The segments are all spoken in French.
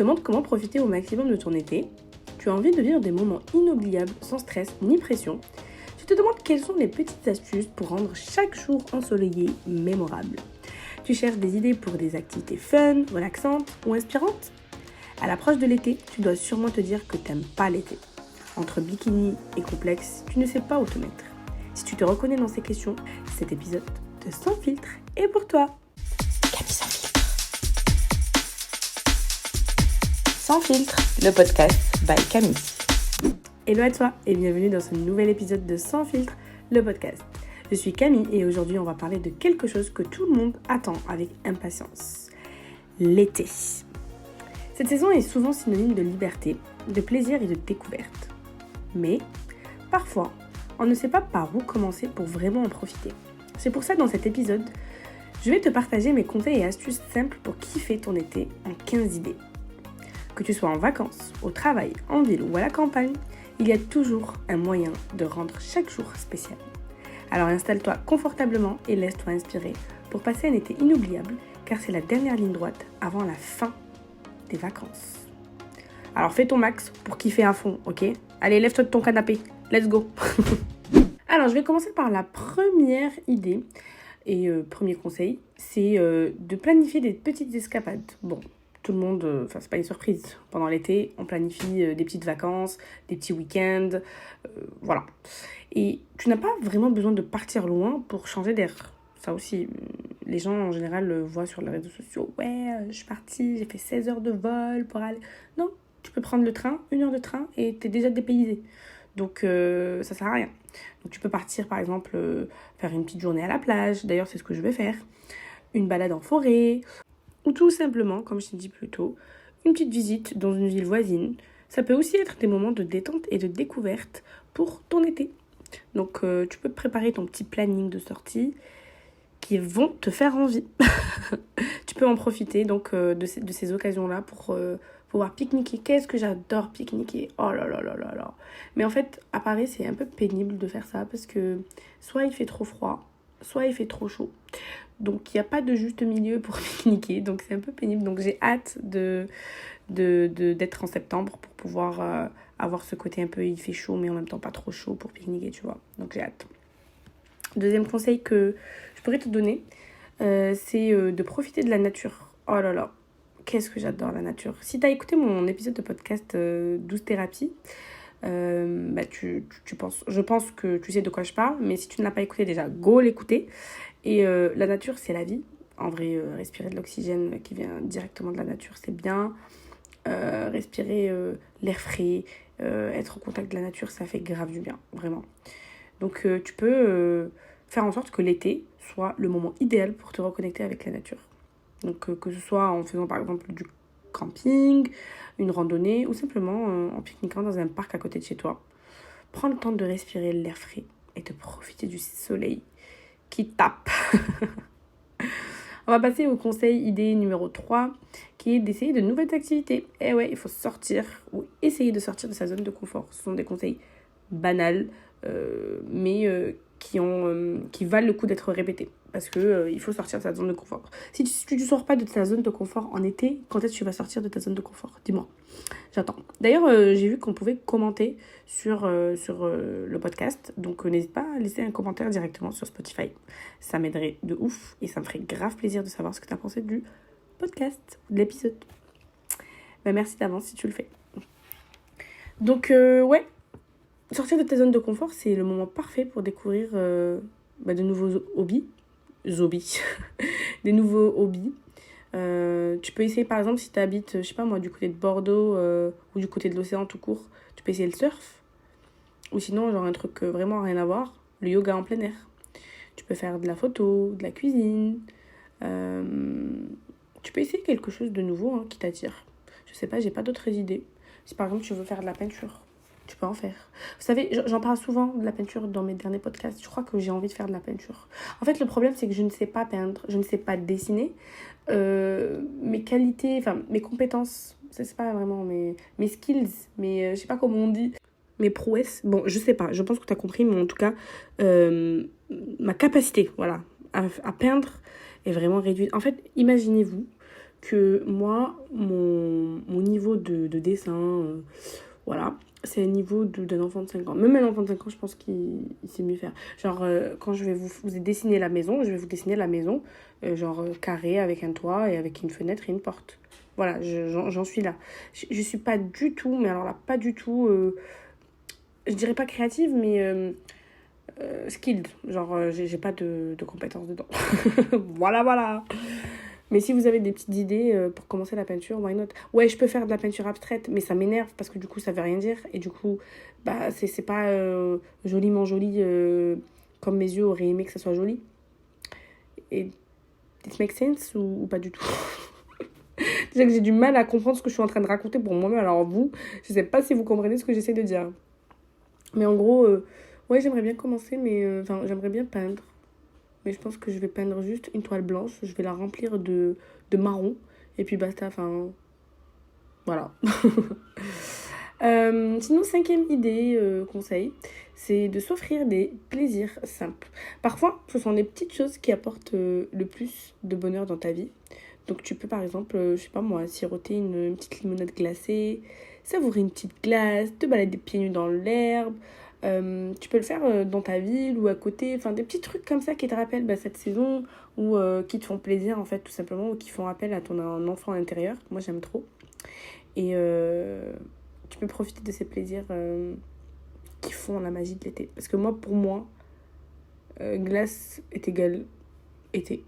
te demande comment profiter au maximum de ton été. Tu as envie de vivre des moments inoubliables, sans stress ni pression. Tu te demandes quelles sont les petites astuces pour rendre chaque jour ensoleillé mémorable. Tu cherches des idées pour des activités fun, relaxantes ou inspirantes. À l'approche de l'été, tu dois sûrement te dire que t'aimes pas l'été. Entre bikini et complexe, tu ne sais pas où te mettre. Si tu te reconnais dans ces questions, cet épisode de Sans filtre est pour toi. Camille Sans filtre. Sans filtre, le podcast by Camille. Hello à toi et bienvenue dans ce nouvel épisode de Sans filtre, le podcast. Je suis Camille et aujourd'hui on va parler de quelque chose que tout le monde attend avec impatience. L'été. Cette saison est souvent synonyme de liberté, de plaisir et de découverte. Mais, parfois, on ne sait pas par où commencer pour vraiment en profiter. C'est pour ça, dans cet épisode, je vais te partager mes conseils et astuces simples pour kiffer ton été en 15 idées. Que tu sois en vacances, au travail, en ville ou à la campagne, il y a toujours un moyen de rendre chaque jour spécial. Alors installe-toi confortablement et laisse-toi inspirer pour passer un été inoubliable, car c'est la dernière ligne droite avant la fin des vacances. Alors fais ton max pour kiffer à fond, ok ? Allez, lève-toi de ton canapé, let's go. Alors je vais commencer par la première idée et premier conseil, c'est de planifier des petites escapades. Bon, tout le monde, c'est pas une surprise, pendant l'été on planifie des petites vacances, des petits week-ends, voilà. Et tu n'as pas vraiment besoin de partir loin pour changer d'air. Ça aussi, les gens en général le voient sur les réseaux sociaux. Ouais, je suis partie, j'ai fait 16 heures de vol pour aller... Non, tu peux prendre le train, 1 heure de train et t'es déjà dépaysé. Donc ça sert à rien. Donc tu peux partir par exemple faire une petite journée à la plage. D'ailleurs c'est ce que je vais faire. Une balade en forêt. Ou tout simplement, comme je t'ai dit plus tôt, une petite visite dans une ville voisine. Ça peut aussi être des moments de détente et de découverte pour ton été. Donc tu peux préparer ton petit planning de sortie qui vont te faire envie. Tu peux en profiter donc de ces occasions-là pour pouvoir pique-niquer. Qu'est-ce que j'adore pique-niquer. Oh là là là là là. Mais en fait, à Paris, c'est un peu pénible de faire ça parce que soit il fait trop froid, soit il fait trop chaud. Donc il n'y a pas de juste milieu pour pique-niquer. Donc c'est un peu pénible. Donc j'ai hâte d'être en septembre pour pouvoir avoir ce côté un peu il fait chaud mais en même temps pas trop chaud pour pique-niquer, tu vois. Donc j'ai hâte. Deuxième conseil que je pourrais te donner, c'est de profiter de la nature. Oh là là, qu'est-ce que j'adore la nature. Si tu as écouté mon épisode de podcast 12 thérapies, je pense que tu sais de quoi je parle, mais si tu ne l'as pas écouté déjà, go l'écouter. Et la nature, c'est la vie. En vrai, respirer de l'oxygène qui vient directement de la nature, c'est bien. Respirer l'air frais, être au contact de la nature, ça fait grave du bien, vraiment. Donc tu peux faire en sorte que l'été soit le moment idéal pour te reconnecter avec la nature. Donc que ce soit en faisant par exemple du camping, une randonnée ou simplement en pique-niquant dans un parc à côté de chez toi. Prends le temps de respirer l'air frais et de profiter du soleil qui tape. On va passer au conseil idée numéro 3 qui est d'essayer de nouvelles activités. Eh ouais, il faut sortir ou essayer de sortir de sa zone de confort. Ce sont des conseils banals mais qui valent le coup d'être répétés. Parce que il faut sortir de sa zone de confort. Si tu ne sors pas de ta zone de confort en été, quand est-ce que tu vas sortir de ta zone de confort ? Dis-moi. J'attends. D'ailleurs, j'ai vu qu'on pouvait commenter sur le podcast. Donc, n'hésite pas à laisser un commentaire directement sur Spotify. Ça m'aiderait de ouf et ça me ferait grave plaisir de savoir ce que tu as pensé du podcast, de l'épisode. Merci d'avance si tu le fais. Donc, ouais. Sortir de ta zone de confort, c'est le moment parfait pour découvrir de nouveaux hobbies. Des nouveaux hobbies. Tu peux essayer, par exemple, si tu habites, je sais pas moi, du côté de Bordeaux ou du côté de l'océan tout court, tu peux essayer le surf. Ou sinon, genre un truc vraiment rien à voir, le yoga en plein air. Tu peux faire de la photo, de la cuisine. Tu peux essayer quelque chose de nouveau qui t'attire. Je sais pas, j'ai pas d'autres idées. Si par exemple, tu veux faire de la peinture, tu peux en faire. Vous savez, j'en parle souvent de la peinture dans mes derniers podcasts. Je crois que j'ai envie de faire de la peinture. En fait, le problème, c'est que je ne sais pas peindre. Je ne sais pas dessiner. Mes qualités, enfin, mes compétences, c'est pas vraiment mes skills, mais je sais pas comment on dit. Mes prouesses. Bon, je sais pas. Je pense que tu as compris, mais en tout cas, ma capacité, voilà, à peindre est vraiment réduite. En fait, imaginez-vous que moi, mon niveau dessin. Voilà. C'est un niveau d'un enfant de 5 ans. Même un enfant de 5 ans, je pense qu'il sait mieux faire. Genre, quand je vais vous dessiner la maison, je vais vous dessiner la maison, carré avec un toit et avec une fenêtre et une porte. Voilà, j'en suis là. Je suis pas du tout, mais alors là, pas du tout, je dirais pas créative, mais skilled. Genre, j'ai pas de compétences dedans. Voilà. Mais si vous avez des petites idées pour commencer la peinture, why not? Ouais, je peux faire de la peinture abstraite, mais ça m'énerve parce que du coup, ça veut rien dire. Et du coup, bah, c'est pas joliment joli comme mes yeux auraient aimé que ça soit joli. Et it makes sense ou pas du tout? Déjà que j'ai du mal à comprendre ce que je suis en train de raconter pour moi-même. Alors vous, je sais pas si vous comprenez ce que j'essaie de dire. Mais en gros, ouais, j'aimerais bien commencer, mais j'aimerais bien peindre. Mais je pense que je vais peindre juste une toile blanche. Je vais la remplir de marron. Et puis basta, voilà. Sinon, cinquième idée, conseil, c'est de s'offrir des plaisirs simples. Parfois, ce sont les petites choses qui apportent le plus de bonheur dans ta vie. Donc tu peux par exemple, je sais pas moi, siroter une petite limonade glacée, savourer une petite glace, te balader pieds nus dans l'herbe. Tu peux le faire dans ta ville ou à côté, enfin des petits trucs comme ça qui te rappellent cette saison ou qui te font plaisir en fait tout simplement ou qui font appel à ton enfant intérieur. Moi j'aime trop. Et tu peux profiter de ces plaisirs qui font la magie de l'été. Parce que pour moi, glace est égal été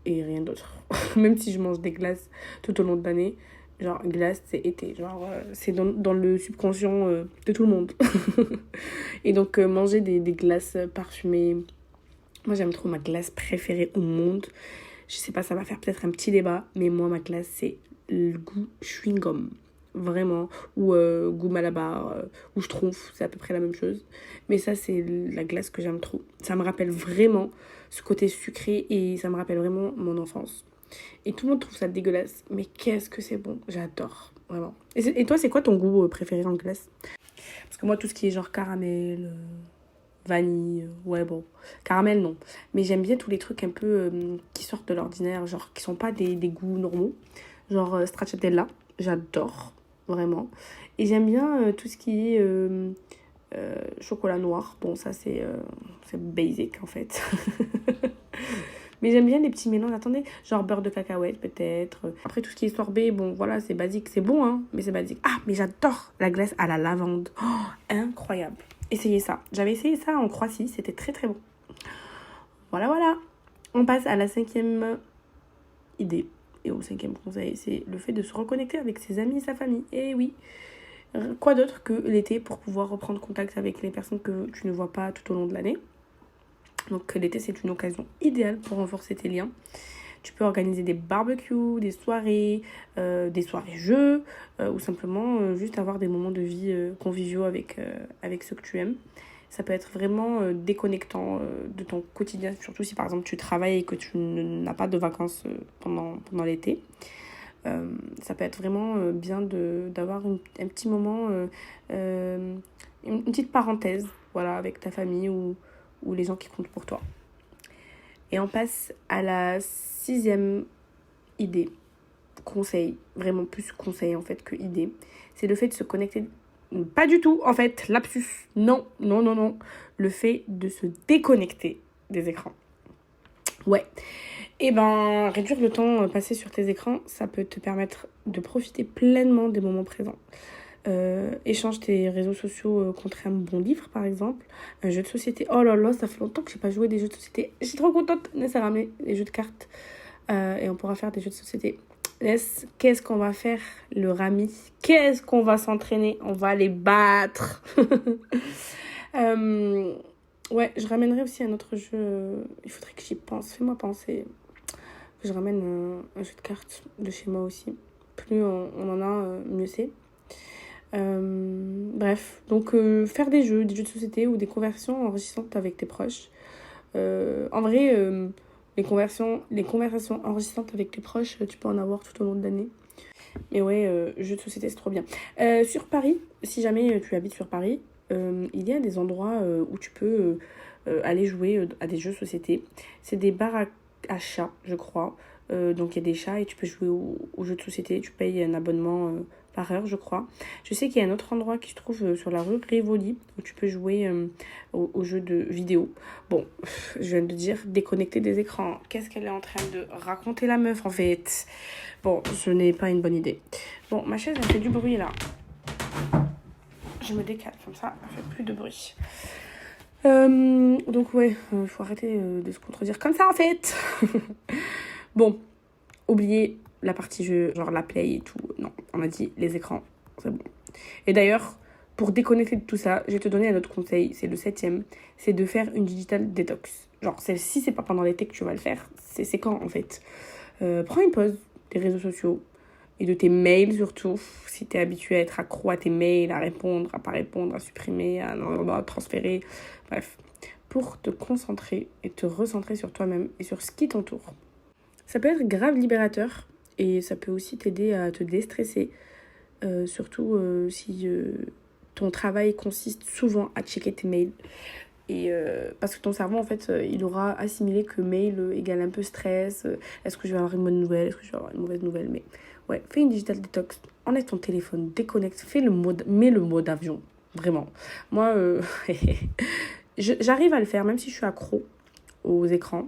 et rien d'autre. Même si je mange des glaces tout au long de l'année, genre glace c'est été, genre c'est dans le subconscient de tout le monde. Et donc manger des glaces parfumées, moi j'aime trop ma glace préférée au monde. Je sais pas, ça va faire peut-être un petit débat, mais moi ma glace c'est le goût chewing-gum, vraiment, ou goût malabar, ou schtroumpf, c'est à peu près la même chose. Mais ça c'est la glace que j'aime trop. Ça me rappelle vraiment ce côté sucré et ça me rappelle vraiment mon enfance. Et tout le monde trouve ça dégueulasse, mais qu'est-ce que c'est bon, j'adore, vraiment. Et toi, c'est quoi ton goût préféré en glace? Parce que moi, tout ce qui est genre caramel, vanille, ouais bon, caramel non. Mais j'aime bien tous les trucs un peu qui sortent de l'ordinaire, genre qui sont pas des goûts normaux. Genre stracciatella, j'adore, vraiment. Et j'aime bien tout ce qui est chocolat noir. Bon, ça c'est basic en fait. Mais j'aime bien les petits mélanges, attendez, genre beurre de cacahuète peut-être. Après tout ce qui est sorbet, bon voilà, c'est basique, c'est bon hein, mais c'est basique. Ah, mais j'adore la glace à la lavande. Oh, incroyable. Essayez ça. J'avais essayé ça en Croatie, c'était très très bon. Voilà. On passe à la cinquième idée et au cinquième conseil, c'est le fait de se reconnecter avec ses amis et sa famille. Et oui, quoi d'autre que l'été pour pouvoir reprendre contact avec les personnes que tu ne vois pas tout au long de l'année. Donc l'été, c'est une occasion idéale pour renforcer tes liens. Tu peux organiser des barbecues, des soirées jeux, ou simplement juste avoir des moments de vie conviviaux avec ceux que tu aimes. Ça peut être vraiment déconnectant de ton quotidien, surtout si par exemple tu travailles et que tu n'as pas de vacances pendant l'été. Ça peut être vraiment bien d'avoir un petit moment, une petite parenthèse, voilà, avec ta famille ou les gens qui comptent pour toi. Et on passe à la sixième idée, conseil, vraiment plus conseil en fait que idée. C'est le fait de se connecter, pas du tout en fait, lapsus, non. Le fait de se déconnecter des écrans. Ouais. Et réduire le temps passé sur tes écrans, ça peut te permettre de profiter pleinement des moments présents. Échange tes réseaux sociaux contre un bon livre par exemple, un jeu de société. Oh là là, ça fait longtemps que j'ai pas joué des jeux de société, je suis trop contente. Laisse à ramener des jeux de cartes et on pourra faire des jeux de société. Qu'est-ce qu'on va faire le Rami, qu'est-ce qu'on va s'entraîner, on va les battre. Ouais, je ramènerai aussi un autre jeu, il faudrait que j'y pense, fais-moi penser que je ramène un jeu de cartes de chez moi aussi. Plus on en a, mieux c'est. Bref, donc faire des jeux de société ou des conversations enrichissantes avec tes proches. En vrai, les conversations enrichissantes avec tes proches, tu peux en avoir tout au long de l'année. Mais ouais, jeux de société, c'est trop bien. Sur Paris, si jamais tu habites sur Paris, il y a des endroits où tu peux aller jouer à des jeux de société. C'est des bars à chats, je crois. Donc il y a des chats et tu peux jouer aux jeux de société. Tu payes un abonnement par heure, je crois. Je sais qu'il y a un autre endroit qui se trouve sur la rue Rivoli où tu peux jouer aux jeux de vidéo. Bon, je viens de dire déconnecter des écrans. Qu'est-ce qu'elle est en train de raconter la meuf en fait? Bon, ce n'est pas une bonne idée. Bon, ma chaise elle fait du bruit là. Je me décale comme ça, elle fait plus de bruit. Donc ouais, faut arrêter de se contredire comme ça en fait. Bon, oubliez la partie jeu, genre la play et tout. Non, on a dit les écrans, c'est bon. Et d'ailleurs, pour déconnecter de tout ça, je vais te donner un autre conseil, c'est le 7e, c'est de faire une digital detox. Genre, si c'est pas pendant l'été que tu vas le faire, c'est quand en fait? Prends une pause des réseaux sociaux et de tes mails surtout. Si tu es habitué à être accro à tes mails, à répondre, à pas répondre, à supprimer, à transférer, bref. Pour te concentrer et te recentrer sur toi-même et sur ce qui t'entoure. Ça peut être grave libérateur et ça peut aussi t'aider à te déstresser. Surtout si ton travail consiste souvent à checker tes mails. Et parce que ton cerveau, en fait, il aura assimilé que mail égale un peu stress. Est-ce que je vais avoir une bonne nouvelle? Est-ce que je vais avoir une mauvaise nouvelle? Mais ouais, fais une digital detox. Enlève ton téléphone, déconnecte, mets le mode avion. Vraiment. Moi, j'arrive à le faire, même si je suis accro aux écrans.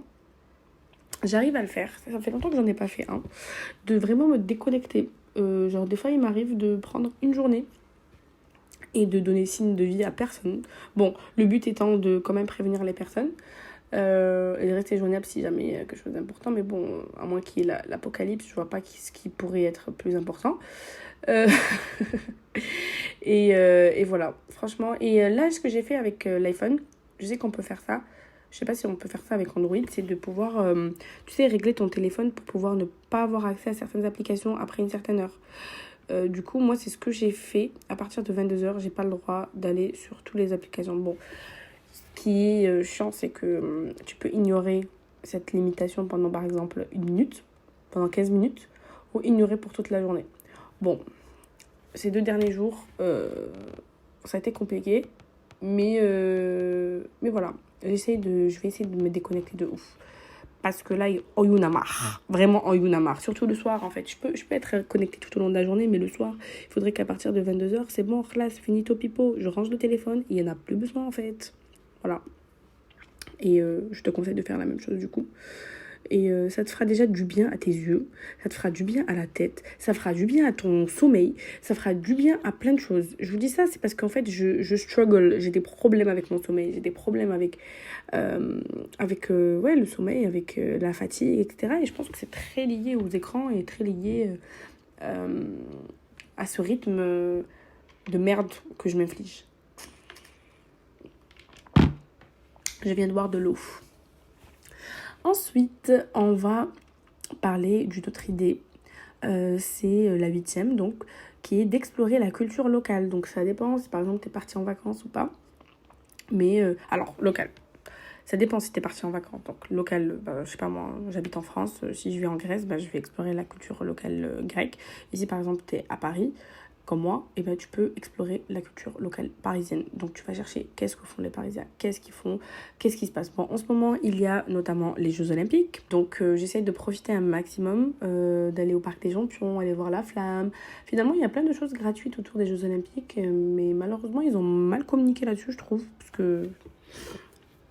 J'arrive à le faire. Ça fait longtemps que j'en ai pas fait un. De vraiment me déconnecter. Genre, des fois, il m'arrive de prendre une journée et de donner signe de vie à personne. Bon, le but étant de quand même prévenir les personnes et de rester joignable si jamais il y a quelque chose d'important. Mais bon, à moins qu'il y ait l'apocalypse, je vois pas ce qui pourrait être plus important. Et voilà, franchement. Et là, ce que j'ai fait avec l'iPhone, je sais qu'on peut faire ça. Je sais pas si on peut faire ça avec Android, c'est de pouvoir, tu sais, régler ton téléphone pour pouvoir ne pas avoir accès à certaines applications après une certaine heure. Du coup, moi, c'est ce que j'ai fait. À partir de 22h, j'ai pas le droit d'aller sur toutes les applications. Bon, ce qui est chiant, c'est que tu peux ignorer cette limitation pendant, par exemple, 1 minute, pendant 15 minutes, ou ignorer pour toute la journée. Bon, ces 2 derniers jours, ça a été compliqué, mais voilà. Je vais essayer de me déconnecter de ouf. Parce que là, on y en a marre. Vraiment, on y en a marre. Surtout le soir, en fait. Je peux être connectée tout au long de la journée, mais le soir, il faudrait qu'à partir de 22h, c'est bon, là, c'est finito pipo. Je range le téléphone, il n'y en a plus besoin, en fait. Voilà. Et je te conseille de faire la même chose, du coup. Et ça te fera déjà du bien à tes yeux, ça te fera du bien à la tête, ça fera du bien à ton sommeil, ça fera du bien à plein de choses. Je vous dis ça, c'est parce qu'en fait, je struggle, j'ai des problèmes avec mon sommeil, j'ai des problèmes avec le sommeil, avec la fatigue, etc. Et je pense que c'est très lié aux écrans et très lié à ce rythme de merde que je m'inflige. Je viens de boire de l'eau. Ensuite, on va parler d'une autre idée. C'est la 8e, donc, qui est d'explorer la culture locale. Donc, ça dépend si, par exemple, tu es parti en vacances ou pas. Mais, alors, local. Ça dépend si tu es parti en vacances. Donc, local, je sais pas moi, j'habite en France. Si je vais en Grèce, je vais explorer la culture locale grecque. Ici, par exemple, tu es à Paris, comme moi, et tu peux explorer la culture locale parisienne. Donc tu vas chercher qu'est-ce que font les Parisiens, qu'est-ce qu'ils font, qu'est-ce qui se passe. Bon, en ce moment, il y a notamment les Jeux Olympiques. Donc j'essaye de profiter un maximum, d'aller au Parc des Champions, aller voir la flamme. Finalement, il y a plein de choses gratuites autour des Jeux Olympiques, mais malheureusement, ils ont mal communiqué là-dessus, je trouve, parce que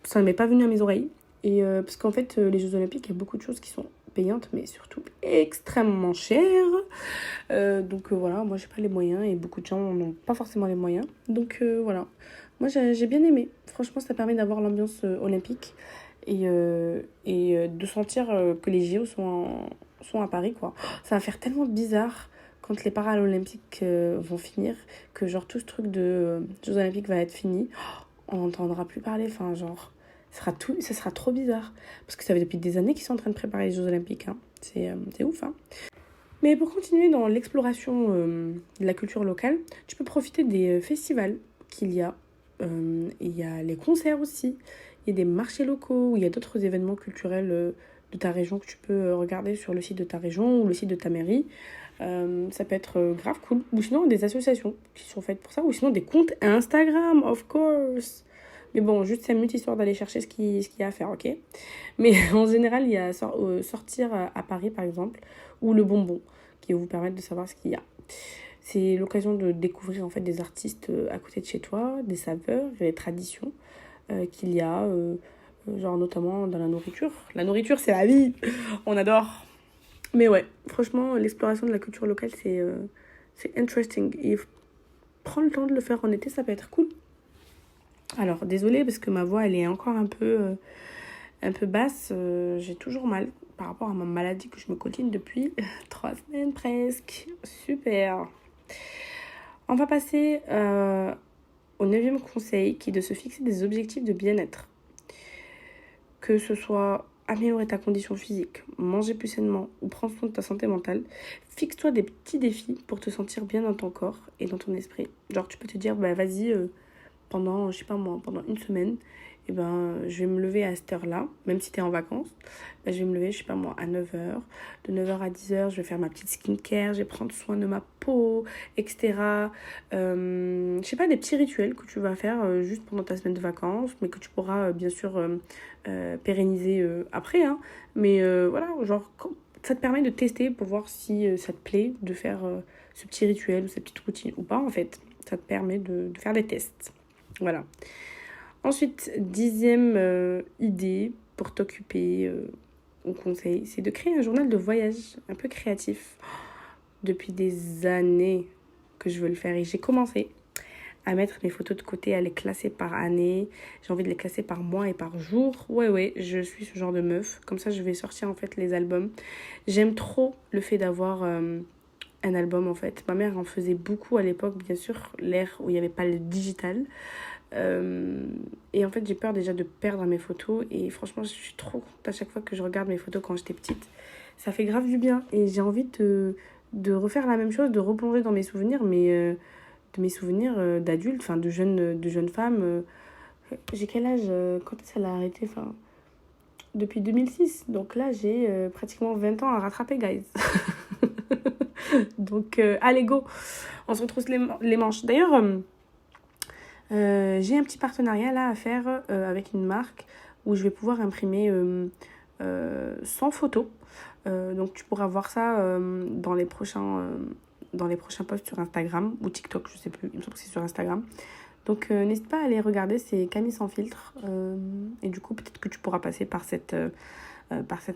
ça ne m'est pas venu à mes oreilles. Et parce qu'en fait, les Jeux Olympiques, il y a beaucoup de choses qui sont payantes, mais surtout extrêmement chères. Donc voilà, moi j'ai pas les moyens et beaucoup de gens n'ont pas forcément les moyens. Donc voilà, moi j'ai bien aimé. Franchement, ça permet d'avoir l'ambiance olympique et de sentir que les JO sont à Paris, quoi. Ça va faire tellement bizarre quand les Paralympiques vont finir que genre tout ce truc de Jeux Olympiques va être fini. On n'entendra plus parler, enfin genre... Ça sera trop bizarre. Parce que ça fait depuis des années qu'ils sont en train de préparer les Jeux Olympiques. Hein. C'est ouf. Hein. Mais pour continuer dans l'exploration de la culture locale, tu peux profiter des festivals qu'il y a. Il y a les concerts aussi. Il y a des marchés locaux. Il y a d'autres événements culturels de ta région que tu peux regarder sur le site de ta région ou le site de ta mairie. Ça peut être grave cool. Ou sinon des associations qui sont faites pour ça. Ou sinon des comptes Instagram, of course. Mais bon, juste 5 minutes histoire d'aller chercher ce qu'il y a à faire, ok? Mais en général, il y a sortir à Paris, par exemple, ou le bonbon, qui va vous permettre de savoir ce qu'il y a. C'est l'occasion de découvrir en fait des artistes à côté de chez toi, des saveurs et des traditions qu'il y a, genre notamment dans la nourriture. La nourriture, c'est la vie, on adore. Mais ouais, franchement, l'exploration de la culture locale, c'est interesting. Et prendre le temps de le faire en été, ça peut être cool. Alors, désolée, parce que ma voix, elle est encore un peu basse. J'ai toujours mal par rapport à ma maladie que je me coltine depuis 3 semaines presque. Super. On va passer au 9e conseil, qui est de se fixer des objectifs de bien-être. Que ce soit améliorer ta condition physique, manger plus sainement ou prendre soin de ta santé mentale, fixe-toi des petits défis pour te sentir bien dans ton corps et dans ton esprit. Genre, tu peux te dire, bah vas-y, pendant, je sais pas moi, pendant une semaine, et je vais me lever à cette heure-là, même si tu es en vacances, je vais me lever, je sais pas moi, à 9h. De 9h à 10h, je vais faire ma petite skincare, je vais prendre soin de ma peau, etc. Je sais pas, des petits rituels que tu vas faire juste pendant ta semaine de vacances, mais que tu pourras bien sûr pérenniser après. Hein. Mais voilà, genre, ça te permet de tester pour voir si ça te plaît de faire ce petit rituel ou cette petite routine ou pas, en fait. Ça te permet de faire des tests. Voilà. Ensuite, 10e idée pour t'occuper au conseil, c'est de créer un journal de voyage un peu créatif. Depuis des années que je veux le faire et j'ai commencé à mettre mes photos de côté, à les classer par année. J'ai envie de les classer par mois et par jour. Ouais, je suis ce genre de meuf. Comme ça, je vais sortir en fait les albums. J'aime trop le fait d'avoir un album en fait. Ma mère en faisait beaucoup à l'époque, bien sûr, l'ère où il n'y avait pas le digital. Et en fait, j'ai peur déjà de perdre mes photos. Et franchement, je suis trop contente à chaque fois que je regarde mes photos quand j'étais petite. Ça fait grave du bien. Et j'ai envie de refaire la même chose, de replonger dans mes souvenirs, mais de mes souvenirs d'adultes, enfin de jeunes femmes. J'ai quel âge quand est-ce qu'elle a arrêté depuis 2006. Donc là, j'ai pratiquement 20 ans à rattraper, guys. Donc, allez, go. On se retrousse les manches. D'ailleurs, j'ai un petit partenariat là à faire avec une marque où je vais pouvoir imprimer 100 photos. Donc, tu pourras voir ça dans les prochains posts sur Instagram ou TikTok, je sais plus. Il me semble que c'est sur Instagram. Donc, n'hésite pas à aller regarder, c'est Camille sans filtre. Et du coup, peut-être que tu pourras passer par cette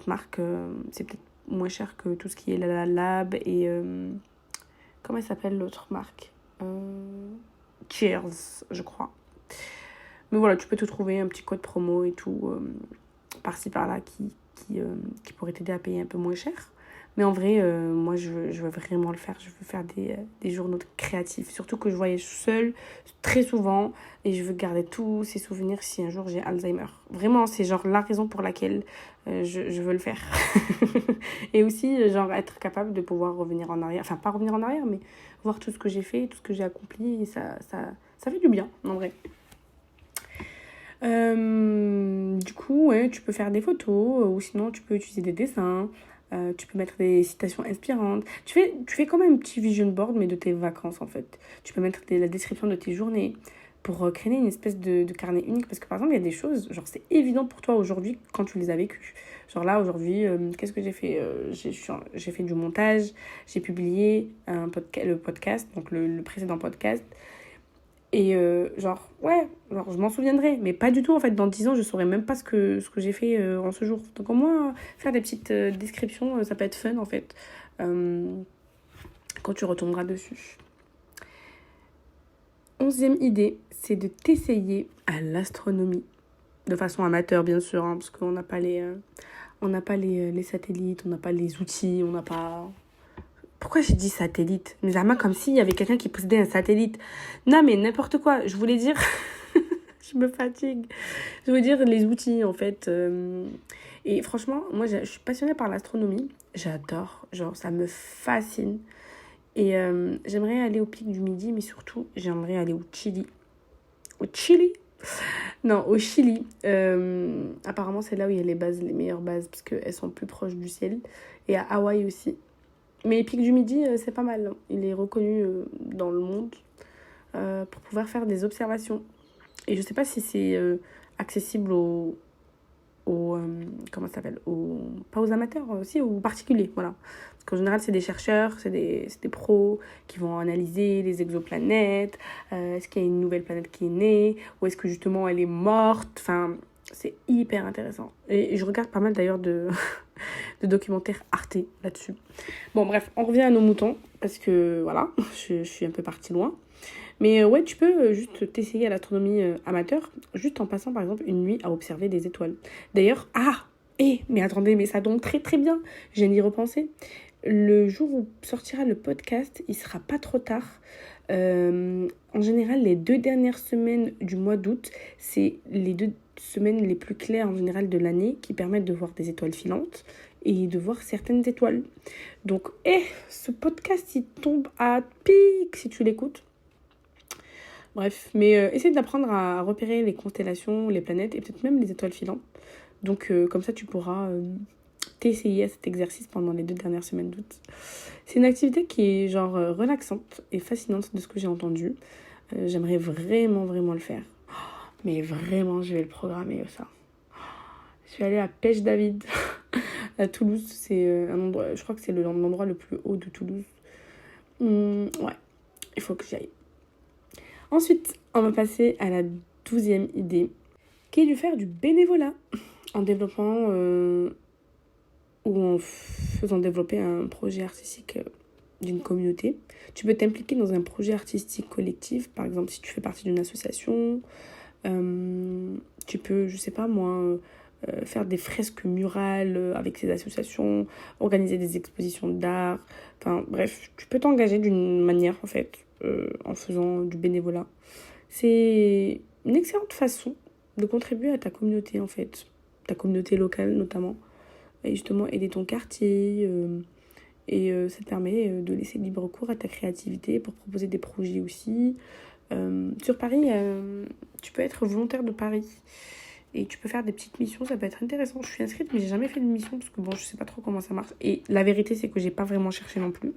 marque. C'est peut-être moins cher que tout ce qui est la Lab et... comment elle s'appelle l'autre marque Cheers, je crois. Mais voilà, tu peux te trouver un petit code promo et tout, par-ci par-là, qui pourrait t'aider à payer un peu moins cher. Mais en vrai, moi, je veux vraiment le faire. Je veux faire des journaux créatifs. Surtout que je voyage seule très souvent. Et je veux garder tous ces souvenirs si un jour j'ai Alzheimer. Vraiment, c'est genre la raison pour laquelle je veux le faire. Et aussi, genre, être capable de pouvoir revenir en arrière. Enfin, pas revenir en arrière, mais voir tout ce que j'ai fait, tout ce que j'ai accompli. Et ça fait du bien, en vrai. Du coup, ouais, tu peux faire des photos. Ou sinon, tu peux utiliser des dessins. Tu peux mettre des citations inspirantes. Tu fais comme un petit vision board, mais de tes vacances, en fait. Tu peux mettre la description de tes journées pour créer une espèce de carnet unique. Parce que, par exemple, il y a des choses, genre, c'est évident pour toi aujourd'hui quand tu les as vécues. Genre là, aujourd'hui, qu'est-ce que j'ai fait j'ai fait du montage, j'ai publié le podcast, donc le précédent podcast. Et genre, je m'en souviendrai. Mais pas du tout, en fait. Dans 10 ans, je saurais même pas ce que j'ai fait en ce jour. Donc au moins, faire des petites descriptions, ça peut être fun, en fait. Quand tu retomberas dessus. 11e idée, c'est de t'essayer à l'astronomie. De façon amateur, bien sûr, hein, parce qu'on n'a pas les satellites, on n'a pas les outils, on n'a pas... Pourquoi j'ai dit satellite? Mais vraiment comme s'il y avait quelqu'un qui possédait un satellite. Non, mais n'importe quoi. Je voulais dire... je me fatigue. Je veux dire les outils, en fait. Et franchement, moi, je suis passionnée par l'astronomie. J'adore. Genre, ça me fascine. Et j'aimerais aller au pic du Midi, mais surtout, j'aimerais aller au Chili. Au Chili? Non, au Chili. Apparemment, c'est là où il y a les meilleures bases, parce qu'elles sont plus proches du ciel. Et à Hawaï aussi. Mais Pic du Midi, c'est pas mal. Il est reconnu dans le monde pour pouvoir faire des observations. Et je sais pas si c'est accessible aux comment ça s'appelle, pas aux amateurs aussi, aux particuliers, voilà. Parce qu'en général, c'est des chercheurs, c'est des pros qui vont analyser les exoplanètes, est-ce qu'il y a une nouvelle planète qui est née, ou est-ce que justement elle est morte, enfin, c'est hyper intéressant. Et je regarde pas mal d'ailleurs de documentaires Arte là-dessus. Bon, bref, on revient à nos moutons, parce que voilà, je suis un peu partie loin. Mais ouais, tu peux juste t'essayer à l'astronomie amateur, juste en passant par exemple une nuit à observer des étoiles. D'ailleurs, mais attendez, mais ça tombe très très bien, je viens d'y repenser. Le jour où sortira le podcast, il sera pas trop tard. En général, les 2 dernières semaines du mois d'août, c'est les 2 semaines les plus claires en général de l'année qui permettent de voir des étoiles filantes et de voir certaines étoiles. Donc, ce podcast, il tombe à pic si tu l'écoutes. Bref, mais essaie d'apprendre à repérer les constellations, les planètes et peut-être même les étoiles filantes. Donc comme ça, tu pourras t'essayer à cet exercice pendant les 2 dernières semaines d'août. C'est une activité qui est genre relaxante et fascinante de ce que j'ai entendu. J'aimerais vraiment, vraiment le faire. Mais vraiment, je vais le programmer ça. Je suis allée à Pêche David, à Toulouse. C'est un endroit, je crois que c'est l'endroit le plus haut de Toulouse. Ouais, il faut que j'y aille. Ensuite, on va passer à la 12e idée, qui est de faire du bénévolat en développant ou en faisant développer un projet artistique d'une communauté. Tu peux t'impliquer dans un projet artistique collectif, par exemple si tu fais partie d'une association. Tu peux, je sais pas moi, faire des fresques murales avec ces associations, organiser des expositions d'art. Enfin bref, tu peux t'engager d'une manière en fait en faisant du bénévolat. C'est une excellente façon de contribuer à ta communauté en fait, ta communauté locale notamment, et justement aider ton quartier. Ça te permet de laisser libre cours à ta créativité pour proposer des projets aussi. Sur Paris, tu peux être volontaire de Paris et tu peux faire des petites missions, ça peut être intéressant. Je suis inscrite mais j'ai jamais fait de mission parce que bon, je sais pas trop comment ça marche. Et la vérité c'est que j'ai pas vraiment cherché non plus.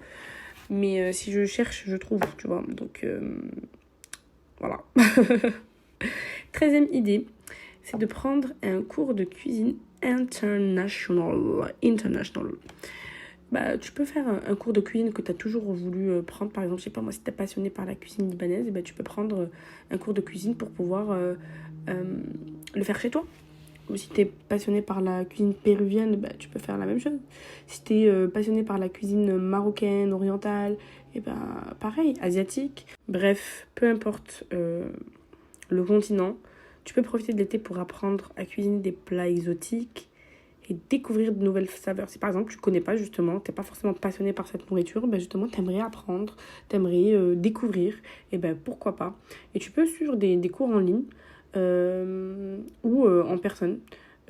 Mais si je cherche, je trouve, tu vois. Donc voilà. 13e idée, c'est de prendre un cours de cuisine international. Bah, tu peux faire un cours de cuisine que tu as toujours voulu prendre. Par exemple, je sais pas moi, si tu es passionné par la cuisine libanaise, bah, tu peux prendre un cours de cuisine pour pouvoir le faire chez toi. Ou si tu es passionné par la cuisine péruvienne, bah, tu peux faire la même chose. Si tu es passionné par la cuisine marocaine, orientale, et ben pareil, asiatique. Bref, peu importe le continent, tu peux profiter de l'été pour apprendre à cuisiner des plats exotiques et découvrir de nouvelles saveurs. Si par exemple tu connais pas justement, t'es pas forcément passionné par cette nourriture, ben justement t'aimerais apprendre, t'aimerais découvrir, et ben pourquoi pas. Et tu peux suivre des cours en ligne ou en personne.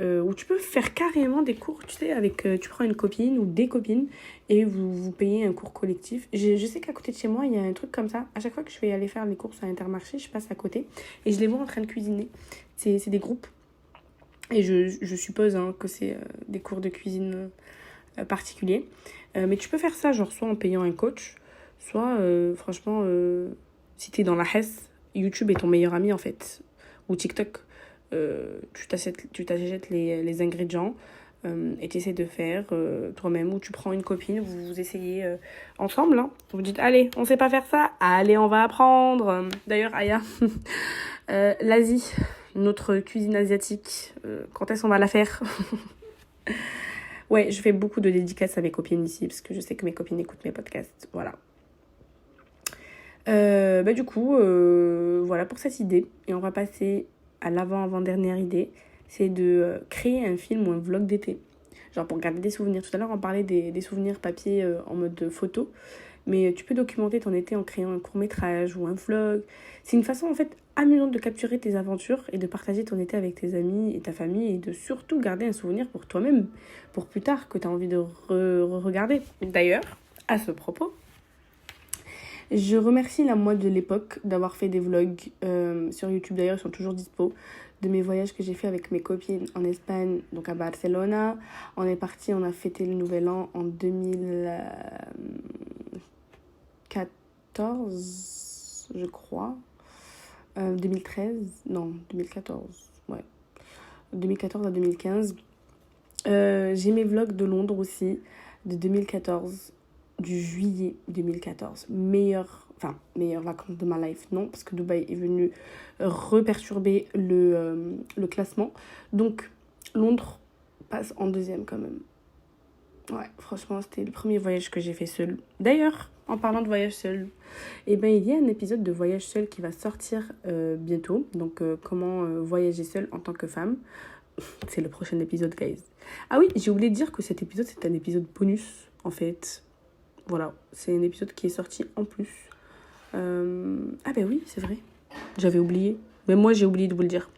Où tu peux faire carrément des cours, tu sais, avec tu prends une copine ou des copines et vous payez un cours collectif. Je sais qu'à côté de chez moi, il y a un truc comme ça. À chaque fois que je vais aller faire les courses à Intermarché, je passe à côté et je les vois en train de cuisiner. C'est des groupes. Et je suppose que c'est des cours de cuisine particuliers. Mais tu peux faire ça, genre, soit en payant un coach, soit, franchement, si t'es dans la Hesse, YouTube est ton meilleur ami, en fait. Ou TikTok. Tu t'achètes les ingrédients et tu essaies de faire toi-même. Ou tu prends une copine, vous essayez ensemble. Hein. Vous dites, allez, on sait pas faire ça. Allez, on va apprendre. D'ailleurs, Aya, l'Asie, notre cuisine asiatique, quand est-ce qu'on va la faire? Ouais, je fais beaucoup de dédicaces à mes copines ici, parce que je sais que mes copines écoutent mes podcasts. Voilà. Du coup, voilà pour cette idée. Et on va passer à l'avant-dernière idée. C'est de créer un film ou un vlog d'été. Genre pour garder des souvenirs. Tout à l'heure, on parlait des souvenirs papier en mode photo. Mais tu peux documenter ton été en créant un court-métrage ou un vlog. C'est une façon en fait amusante de capturer tes aventures et de partager ton été avec tes amis et ta famille et de surtout garder un souvenir pour toi-même, pour plus tard que tu as envie de regarder. D'ailleurs, à ce propos, je remercie la moi de l'époque d'avoir fait des vlogs sur YouTube. D'ailleurs, ils sont toujours dispo. De mes voyages que j'ai fait avec mes copines en Espagne, donc à Barcelona. On est parti, on a fêté le Nouvel An en 2014, je crois. 2013, non, 2014, ouais. 2014 à 2015. J'ai mes vlogs de Londres aussi, de 2014, du juillet 2014. Meilleures vacances de ma life, non, parce que Dubaï est venu reperturber le classement. Donc, Londres passe en deuxième quand même. Ouais, franchement, c'était le premier voyage que j'ai fait seul. D'ailleurs, en parlant de voyage seul, il y a un épisode de voyage seul qui va sortir bientôt. Donc, comment voyager seul en tant que femme. C'est le prochain épisode, guys. Ah oui, j'ai oublié de dire que cet épisode, c'est un épisode bonus, en fait. Voilà, c'est un épisode qui est sorti en plus. Ah ben oui, c'est vrai. J'avais oublié. Mais moi, j'ai oublié de vous le dire.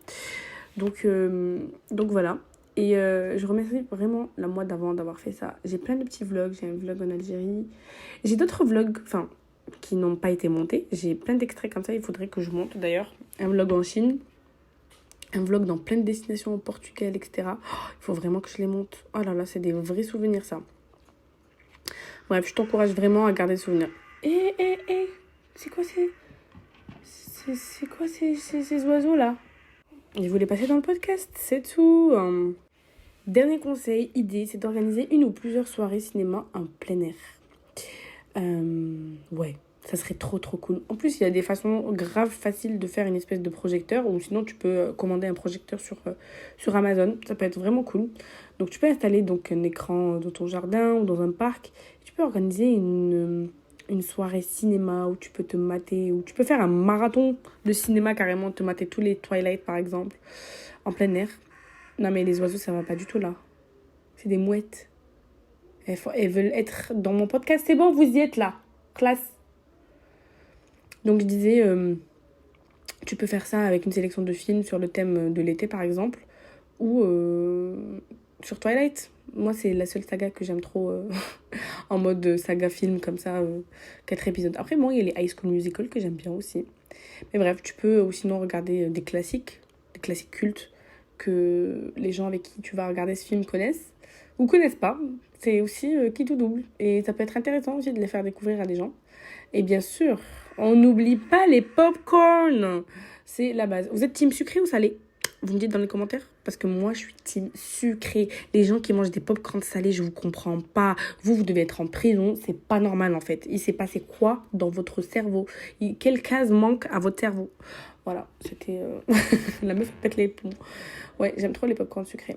Donc voilà. Et je remercie vraiment la mois d'avant d'avoir fait ça. J'ai plein de petits vlogs. J'ai un vlog en Algérie. J'ai d'autres vlogs, qui n'ont pas été montés. J'ai plein d'extraits comme ça. Il faudrait que je monte, d'ailleurs. Un vlog en Chine. Un vlog dans plein de destinations au Portugal, etc. Il faut vraiment que je les monte. Oh là là, c'est des vrais souvenirs, ça. Bref, je t'encourage vraiment à garder le souvenir. C'est quoi ces oiseaux-là? Je voulais passer dans le podcast, c'est tout. Dernier conseil, idée, c'est d'organiser une ou plusieurs soirées cinéma en plein air. Ouais, ça serait trop cool. En plus, il y a des façons grave faciles de faire une espèce de projecteur, ou sinon tu peux commander un projecteur sur Amazon. Ça peut être vraiment cool. Donc tu peux installer un écran dans ton jardin ou dans un parc. Tu peux organiser une soirée cinéma où tu peux te mater, ou tu peux faire un marathon de cinéma carrément, te mater tous les Twilight par exemple, en plein air. Non mais les oiseaux, ça va pas du tout là. C'est des mouettes. Elles veulent être dans mon podcast. C'est bon, vous y êtes là. Classe. Donc je disais, tu peux faire ça avec une sélection de films sur le thème de l'été par exemple, ou sur Twilight. Moi, c'est la seule saga que j'aime trop en mode saga film comme ça, 4 épisodes. Après, moi, il y a les High School Musical que j'aime bien aussi. Mais bref, tu peux ou sinon regarder des classiques cultes que les gens avec qui tu vas regarder ce film connaissent ou connaissent pas. C'est aussi qui tout double. Et ça peut être intéressant aussi de les faire découvrir à des gens. Et bien sûr, on n'oublie pas les pop-corn. C'est la base. Vous êtes team sucré ou salé? Vous me dites dans les commentaires. Parce que moi, je suis team sucré. Les gens qui mangent des pop-corn salés, je vous comprends pas. Vous devez être en prison. C'est pas normal, en fait. Il s'est passé quoi dans votre cerveau? Quelle case manque à votre cerveau? Voilà, c'était... La meuf pète les plombs. Ouais, j'aime trop les pop-corn sucrés.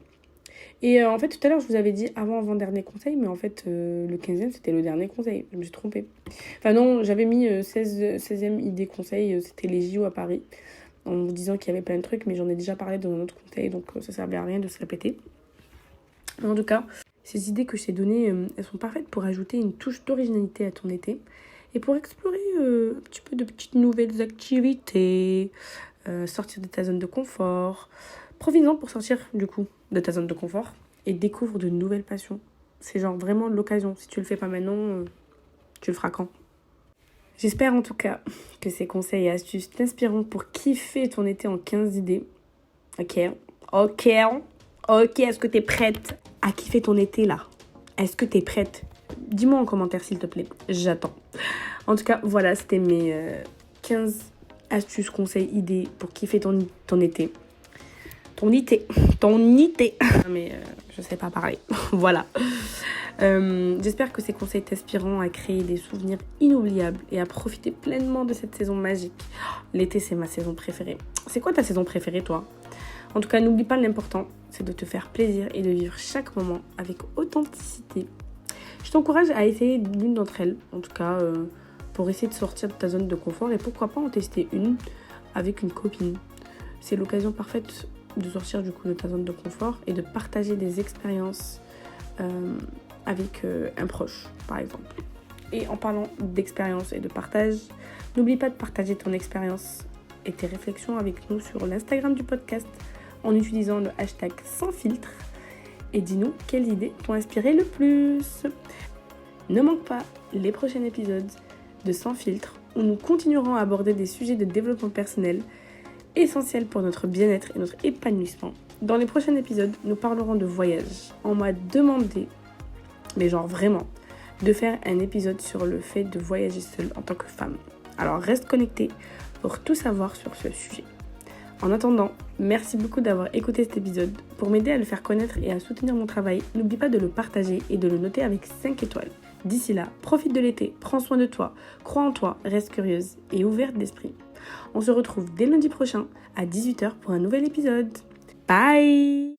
Et en fait, tout à l'heure, je vous avais dit avant-dernier conseil, mais en fait, le 15e, c'était le dernier conseil. Je me suis trompée. Enfin non, j'avais mis 16e idée conseil, c'était les JO à Paris, en vous disant qu'il y avait plein de trucs, mais j'en ai déjà parlé dans un autre conseil, donc ça servait à rien de se répéter. En tout cas, ces idées que je t'ai données, elles sont parfaites pour ajouter une touche d'originalité à ton été, et pour explorer un petit peu de petites nouvelles activités, sortir de ta zone de confort. Profites-en pour sortir du coup de ta zone de confort et découvre de nouvelles passions. C'est genre vraiment l'occasion. Si tu le fais pas maintenant, tu le feras quand? J'espère en tout cas que ces conseils et astuces t'inspireront pour kiffer ton été en 15 idées. Ok, est-ce que t'es prête à kiffer ton été là? Est-ce que t'es prête? Dis-moi en commentaire s'il te plaît, j'attends. En tout cas, voilà, c'était mes 15 astuces, conseils, idées pour kiffer ton été. Ton été. Mais je sais pas parler. Voilà. J'espère que ces conseils t'inspireront à créer des souvenirs inoubliables et à profiter pleinement de cette saison magique. L'été, c'est ma saison préférée. C'est quoi ta saison préférée, toi? En tout cas, n'oublie pas l'important, c'est de te faire plaisir et de vivre chaque moment avec authenticité. Je t'encourage à essayer l'une d'entre elles, en tout cas, pour essayer de sortir de ta zone de confort et pourquoi pas en tester une avec une copine. C'est l'occasion parfaite de sortir du coup de ta zone de confort et de partager des expériences avec un proche par exemple. Et en parlant d'expérience et de partage, n'oublie pas de partager ton expérience et tes réflexions avec nous sur l'Instagram du podcast en utilisant le hashtag sans filtre et dis-nous quelles idées t'ont inspiré le plus. Ne manque pas les prochains épisodes de Sans filtre où nous continuerons à aborder des sujets de développement personnel essentiel pour notre bien-être et notre épanouissement. Dans les prochains épisodes, nous parlerons de voyage. On m'a demandé, mais genre vraiment, de faire un épisode sur le fait de voyager seule en tant que femme. Alors reste connecté pour tout savoir sur ce sujet. En attendant, Merci beaucoup d'avoir écouté cet épisode. Pour m'aider à le faire connaître et à soutenir mon travail, n'oublie pas de le partager et de le noter avec 5 étoiles. D'ici là, profite de l'été, prends soin de toi, crois en toi, reste curieuse et ouverte d'esprit. On se retrouve dès lundi prochain à 18h pour un nouvel épisode. Bye!